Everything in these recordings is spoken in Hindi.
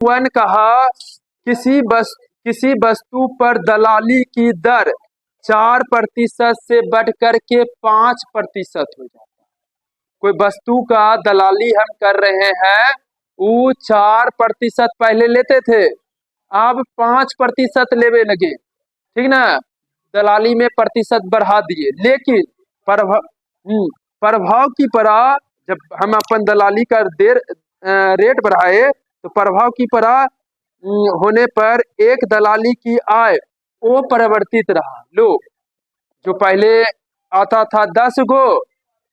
वन कहा किसी वस्तु पर दलाली की दर 4% से बढ़कर के 5% हो जाता है। कोई वस्तु का दलाली हम कर रहे हैं, वो 4% पहले लेते थे, अब 5% लेवे लगे, ठीक ना। दलाली में प्रतिशत बढ़ा दिए, लेकिन प्रभाव की परा जब हम अपन दलाली का रेट बढ़ाए तो प्रभाव की परा होने पर एक दलाली की आय वो परिवर्तित रहा। लो, जो पहले आता था 10 गो,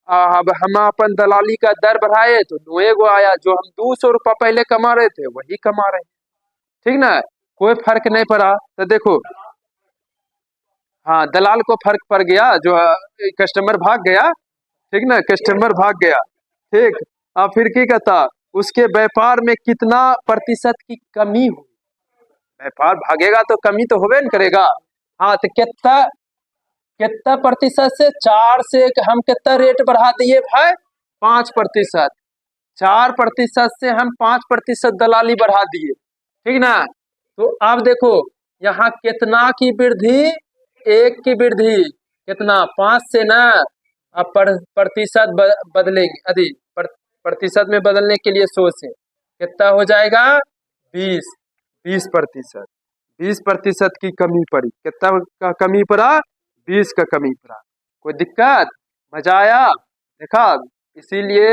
अब हम अपन दलाली का दर बढ़ाए तो 9 गो आया। जो हम 200 रुपया पहले कमा रहे थे वही कमा रहे, ठीक ना, कोई फर्क नहीं पड़ा। तो देखो, हाँ, दलाल को फर्क पड़ गया, जो कस्टमर भाग गया, ठीक ना, कस्टमर भाग गया, ठीक। अब फिर क्या कहता, उसके व्यापार में कितना प्रतिशत की कमी हो, व्यापार भागेगा तो कमी तो होबे न करेगा। हाँ, तो कितना प्रतिशत से 4 से हम कितना रेट बढ़ा दिए भाई, 5%। 4% से हम 5% दलाली बढ़ा दिए, ठीक ना। तो अब देखो यहाँ कितना की वृद्धि, 1 की वृद्धि, कितना 5 से ना। अब प्रतिशत बदलेंगे, अधिक प्रतिशत में बदलने के लिए 100 से कितना हो जाएगा, 20%। 20% की कमी पड़ी, कितना का कमी पड़ा, 20 का कमी पड़ा। कोई दिक्कत, मजा आया, देखा। इसीलिए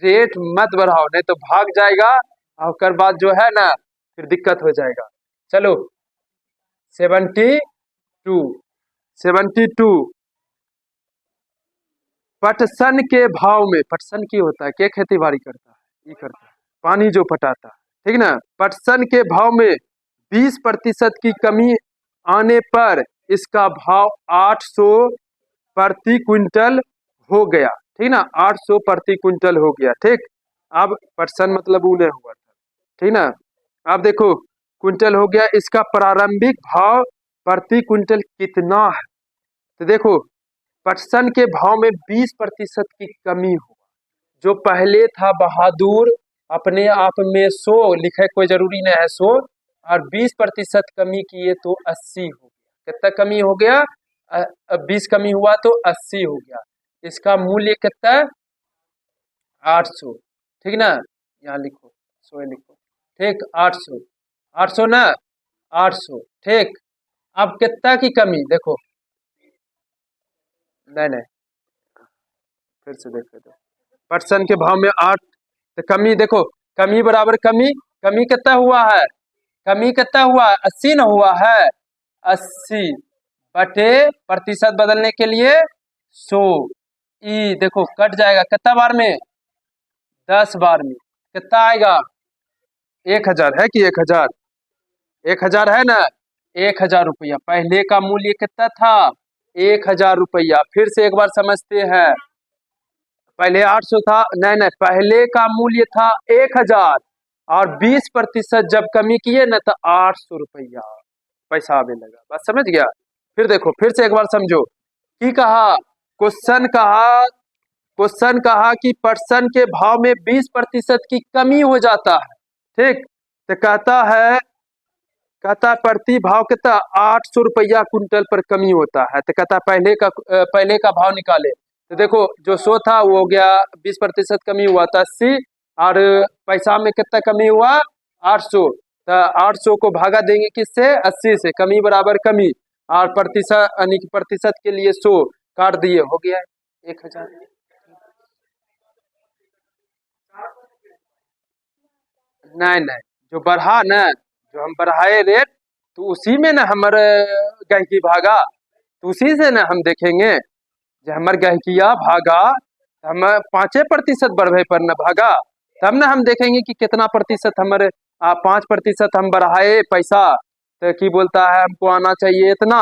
रेट मत बढ़ाओ, नहीं तो भाग जाएगा और कर बाद जो है ना फिर दिक्कत हो जाएगा। चलो 72 पटसन के भाव में, पटसन की होता है क्या, खेती बाड़ी करता है, ये करता है, पानी जो पटाता है, ठीक ना। पटसन के भाव में 20% की कमी आने पर इसका भाव 800 प्रति क्विंटल हो गया, ठीक ना, 800 प्रति क्विंटल हो गया, ठीक। अब पटसन मतलब ऊने हुआ था, ठीक ना। अब देखो क्विंटल हो गया, इसका प्रारंभिक भाव प्रति क्विंटल कितना है। तो देखो पटसन के भाव में 20% की कमी हुआ। जो पहले था बहादुर, अपने आप में 100 लिखे, कोई जरूरी नहीं है 100, और 20% कमी किए तो 80 हो गया। कितना कमी हो गया, 20 कमी हुआ तो 80 हो गया। इसका मूल्य कितना, 800, ठीक ना, यहाँ लिखो 100 लिखो, ठीक, 800 ना, 800, ठीक। अब कितना की कमी, देखो, नहीं फिर से देखो, पटसन के भाव में 8, तो कमी देखो, कमी बराबर कमी कितना हुआ है, कमी कितना हुआ, 80 न हुआ है, 80 बटे प्रतिशत बदलने के लिए 100, ई देखो कट जाएगा कितना बार में, 10 बार में, कितना आएगा, 1000 है कि 1000, 1000 है ना, 1000 रुपया। पहले का मूल्य कितना था, 1000 रुपया। फिर से एक बार समझते हैं, पहले 800 था, नहीं, पहले का मूल्य था 1000 और 20% जब कमी किए ना तो 800 रुपया पैसा आने लगा, बात समझ गया। फिर देखो, फिर से एक बार समझो की कहा, क्वेश्चन कहा कि पटसन के भाव में 20% की कमी हो जाता है, ठीक। तो कहता है प्रति भाव कितना, 800 रुपया क्विंटल पर कमी होता है। तो कहता पहले का भाव निकाले। तो देखो जो 100 था वो हो गया, 20% कमी हुआ था 80, और पैसा में कितना कमी हुआ, 800। तो 800 को भागा देंगे किससे, 80 से, कमी बराबर कमी, और प्रतिशत के लिए 100 काट दिए, हो गया 1000। नहीं, जो बढ़ा ना, जो हम बढ़ाए रेट, तो उसी में ना हमारे गहकी भागा, तो उसी से ना हम देखेंगे, जो हमारे गहकिया भागा तो हम 5% बढ़े पर न भागा, तब ना हम देखेंगे कि कितना प्रतिशत हमारे 5% हम बढ़ाए पैसा, तो की बोलता है हमको आना चाहिए इतना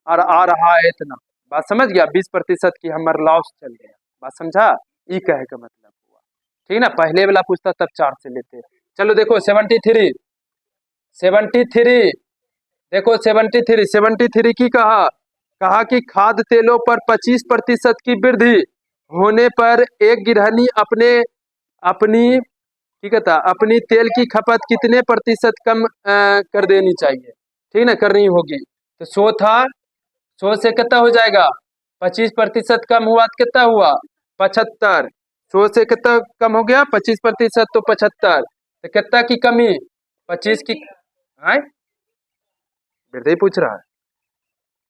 और आ रहा है इतना, बात समझ गया। 20% की हमारे लॉस चल गया, बात समझा, ये कहे का मतलब हुआ, ठीक ना। पहले वाला पूछता तब 4 से लेते। चलो देखो 73 देखो 73 की कहा कि खाद्य तेलों पर 25% की वृद्धि होने पर एक गृहिणी अपनी ठीक है था, अपनी तेल की खपत कितने प्रतिशत कम कर देनी चाहिए, ठीक ना, करनी होगी। तो 100 था, 100 से कितना हो जाएगा, 25% कम हुआ तो कितना हुआ, 75। 100 से कितना कम हो गया, 25%, तो 75। तो कितना की कमी, 25 की, आए वृद्धि पूछ रहा है,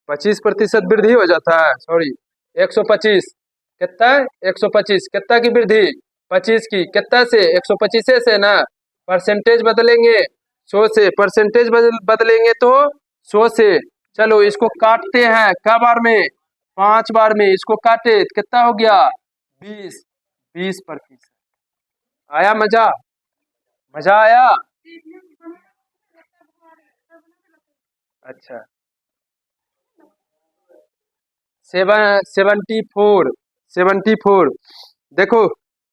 25% वृद्धि हो जाता है, सॉरी 125, कितना, 125 कितना की वृद्धि, 25 की, कितना से, 125 से ना, परसेंटेज बदलेंगे 100 से, परसेंटेज बदलेंगे तो 100 से। चलो इसको काटते हैं क्या बार में, 5 बार में, इसको काटे तो कितना हो गया, 20, 20%। आया मजा, मजा आया। अच्छा, 74, 74। देखो,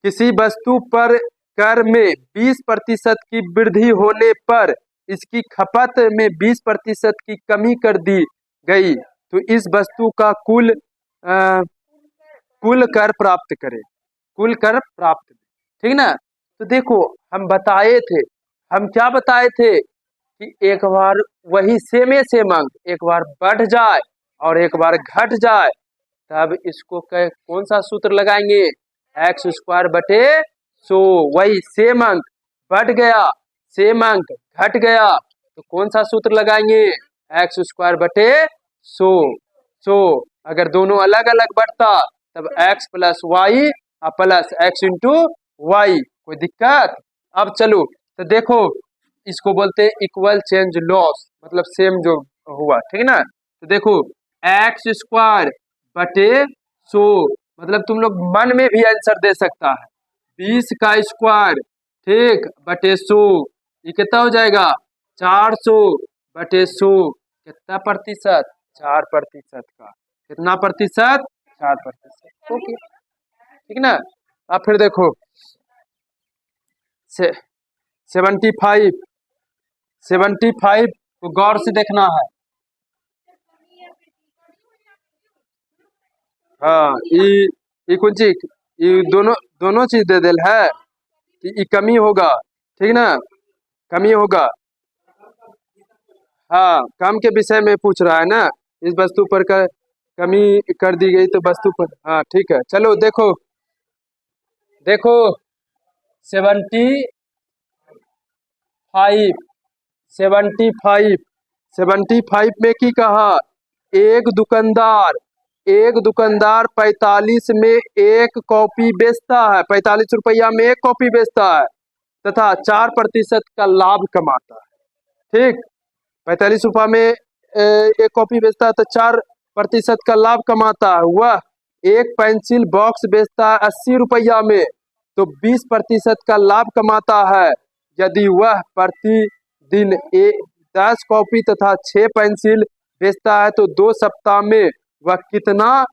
किसी वस्तु पर कर में 20% की वृद्धि होने पर इसकी खपत में 20% की कमी कर दी गई, तो इस वस्तु का कुल कर प्राप्त करें, कुल कर प्राप्त, ठीक ना। तो देखो, हम बताए थे, हम क्या बताए थे कि एक बार वही सेमे सेम अंक एक बार बढ़ जाए और एक बार घट जाए, तब इसको कौन सा सूत्र लगाएंगे, एक्स स्क्वायर बटे 100। वही सेम अंक बढ़ गया, सेम अंक घट गया, तो कौन सा सूत्र लगाएंगे, एक्स स्क्वायर बटे 100। 100 अगर दोनों अलग अलग बढ़ता तब x plus y plus x into y, कोई दिक्कत। अब चलो, तो देखो, इसको बोलते हैं इक्वल चेंज लॉस, मतलब सेम जो हुआ, ठीक है ना। तो देखो, एक्स स्क्वायर बटे 100, मतलब तुम लोग मन में भी आंसर दे सकता है, 20 का स्क्वायर, ठीक, बटे 100, ये कितना हो जाएगा, 400 बटे 100, कितना प्रतिशत, 4% का, कितना प्रतिशत, 4%, ओके, ठीक ना। अब फिर देखो, 75, 75 को गौर से देखना है। हाँ, ई कौन चीज, ये दोनों दोनों चीज दे दिल है कि ई कमी होगा, ठीक ना, कमी होगा। हाँ, कम के विषय में पूछ रहा है ना, इस वस्तु पर कमी कर दी गई तो वस्तु पर, हाँ ठीक है। चलो देखो, देखो 75, 75, 75 में की कहा, एक दुकानदार 45 में एक कॉपी बेचता है, 45 रुपया में एक कॉपी बेचता है तथा 4% का लाभ कमाता है, ठीक। 45 रुपया में एक कॉपी बेचता है तो 4% का लाभ कमाता है। वह एक पेंसिल बॉक्स बेचता है 80 रुपया में, तो 20% का लाभ कमाता है। यदि वह प्रतिदिन 10 कॉपी तथा 6 पेंसिल बेचता है तो 2 सप्ताह में वह कितना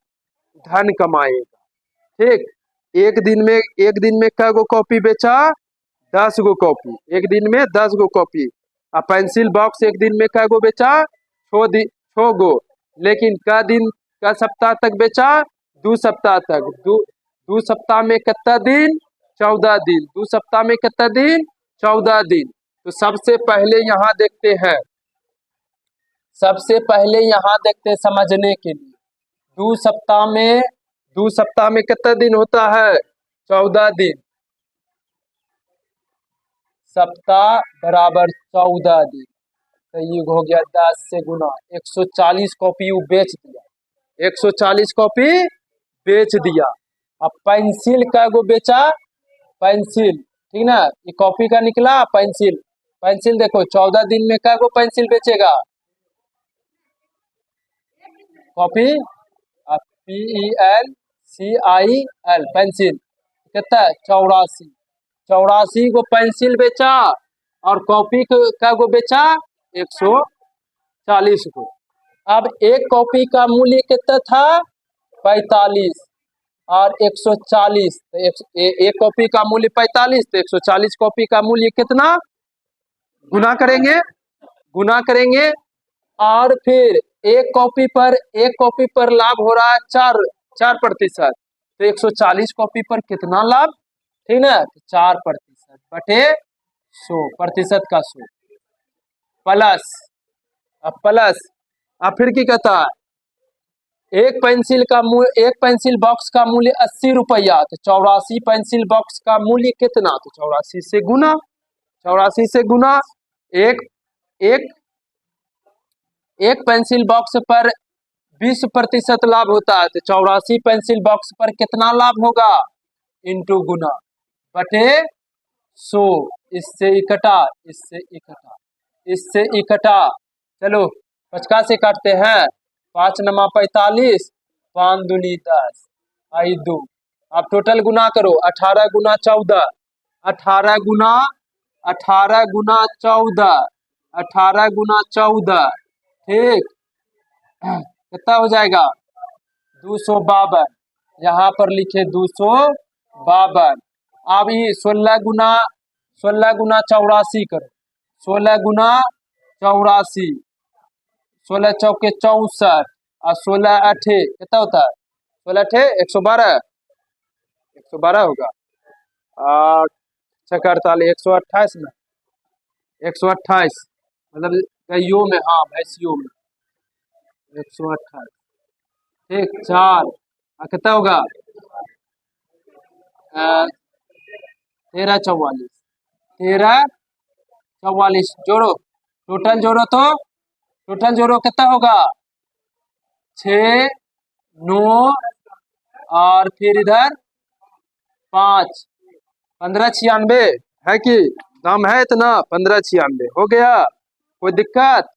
धन कमाएगा, ठीक। एक दिन में कै गो कॉपी बेचा, 10 गो कॉपी, एक दिन में 10 गो कॉपी। पेंसिल बॉक्स एक दिन में कै गो बेचा, 6 गो, लेकिन कै दिन, कै सप्ताह तक बेचा, 2 सप्ताह तक, दो सप्ताह में कितना दिन, 14 दिन, 2 सप्ताह में कितना दिन, 14 दिन। तो सबसे पहले यहाँ देखते हैं, सबसे पहले यहाँ देखते हैं समझने के लिए, 2 सप्ताह में कितना दिन होता है, 14 दिन, सप्ताह बराबर 14 दिन, तो ये हो गया 10 से गुना, 140 कॉपी वो बेच दिया, 140 कॉपी बेच दिया। अब पेंसिल का गो बेचा, पेंसिल, ठीक ना, ये कॉपी का निकला पेंसिल, पेंसिल देखो 14 दिन में क्या गो पेंसिल बेचेगा, कॉपी, PENCIL, पेंसिल, कितना, 84, 84 गो पेंसिल बेचा और कॉपी का गो बेचा, 140 गो। अब एक कॉपी का मूल्य कितना था, 45 और 140, तो एक कॉपी का मूल्य 45, तो 140 कॉपी का मूल्य कितना, गुना करेंगे, गुना करेंगे, और फिर एक कॉपी पर लाभ हो रहा है 4%, तो 140 कॉपी पर कितना लाभ, ठीक ना, 4%, बटे 100 प्रतिशत का 100 प्लस अब फिर की कहता है एक पेंसिल बॉक्स का मूल्य 80 रुपया, तो 84 पेंसिल बॉक्स का मूल्य कितना, तो 84 से गुना एक एक एक पेंसिल बॉक्स पर 20% लाभ होता है, तो 84 पेंसिल बॉक्स पर कितना लाभ होगा, इंटू गुना बटे 100। इससे इकटा चलो 50 से काटते हैं, 5 नमा 45, 5 दूनी 10, आई 2। आप टोटल गुना करो, 18 गुना 14, 18 गुना 14, ठीक कितना हो जाएगा 252, यहाँ पर लिखे 252। अब ये 16 गुना 84 करो, 16 गुना 84, 16 चौके 64 और 16 अठे कितना होता है, 16 अठे 112 होगा, 48 128 में 128 मतलब गायों में, हाँ भैंसियों में 128, ठीक 4 कितना होगा 13 44 जोड़ो, टोटल जोड़ो कितना होगा 6 9 और फिर इधर 5, 1596 है कि दाम है इतना, 1596 हो गया, कोई दिक्कत।